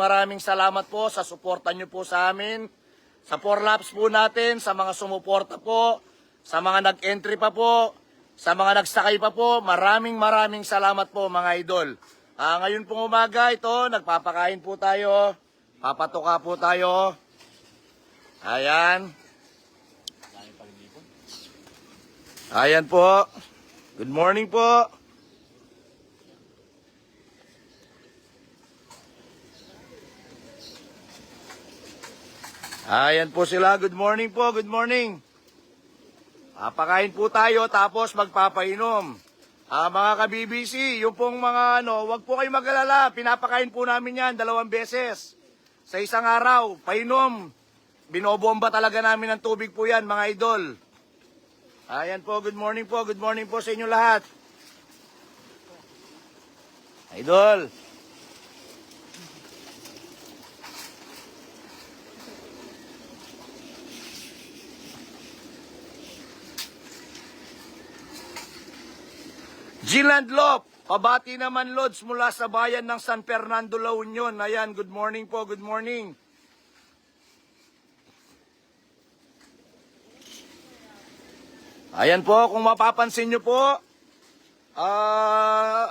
maraming salamat po sa suporta nyo po sa amin. Sa 4 laps po natin, sa mga sumuporta po, sa mga nag-entry pa po, sa mga nagsakay pa po, maraming salamat po mga idol. Ngayon pong umaga ito, nagpapakain po tayo, papatuka po tayo. Ayan. Ayan po. Good morning po. Ayan po sila. Good morning po. Good morning. Pakain po tayo tapos magpapainom. Mga ka-BBC, yung pong mga wag po kayo mag-alala. Pinapakain po namin yan 2 beses. Sa isang araw, painom. Binobomba talaga namin ng tubig po yan, mga idol. Ayan po, good morning po. Good morning po sa inyo lahat. Idol. Gilandlop, pabati naman Lods mula sa bayan ng San Fernando, La Union. Ayan, good morning po, good morning. Ayan po, kung mapapansin nyo po,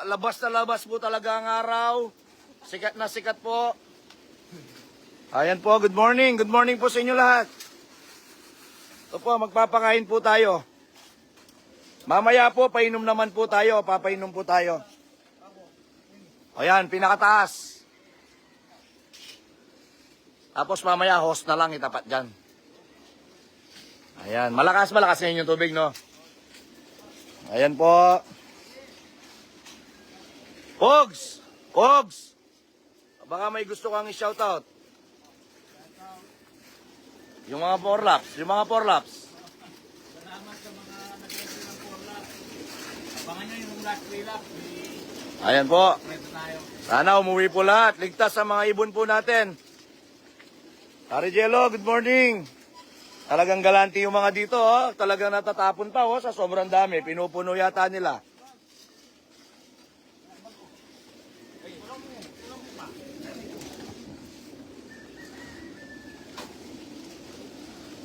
labas na labas po talaga ang araw. Sikat na sikat po. Ayan po, good morning po sa inyo lahat. Ito po, magpapakain po tayo. Mamaya po, painom naman po tayo. Papainom po tayo. Ayan, pinakataas. Tapos mamaya, host na lang itapat dyan. Ayan, malakas na yung tubig, no? Ayan po. Pogs! Pogs! Baka may gusto kang i-shoutout. Yung mga 4 laps. Salamat sa mga nag-entry ng 4 laps. Abangan nyo yung last 3 laps. Ayan po. Tayo. Sana umuwi po lahat. Ligtas sa mga ibon po natin. Pare Jello, good morning. Talagang galanti yung mga dito, oh. Talagang natatapon pa, oh, sa sobrang dami. Pinupuno yata nila.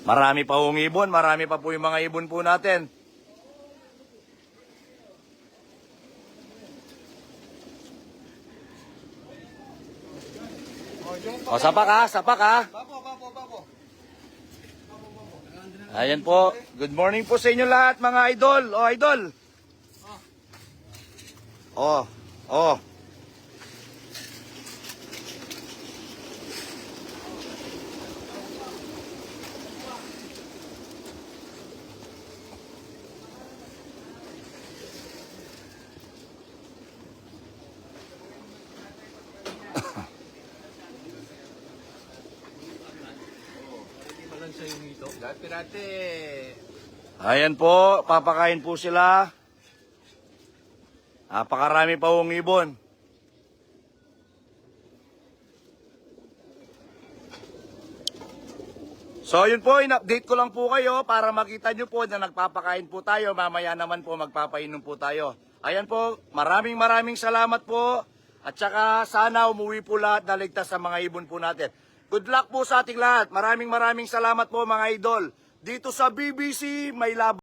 Marami pa hong ibon. Marami pa po yung mga ibon po natin. O, sapak ha, sapak ha. Bapo. Ayan po. Good morning po sa inyo lahat, mga idol. O, idol. O. Ayan po, papakain po sila. Napakarami pa hong ibon. So yun po, in-update ko lang po kayo para makita nyo po na nagpapakain po tayo. Mamaya naman po magpapainom po tayo. Ayan po, maraming salamat po. At saka sana umuwi po lahat na ligtas sa mga ibon po natin. Good luck po sa ating lahat. Maraming salamat po mga idol. Dito sa BBC, may laban.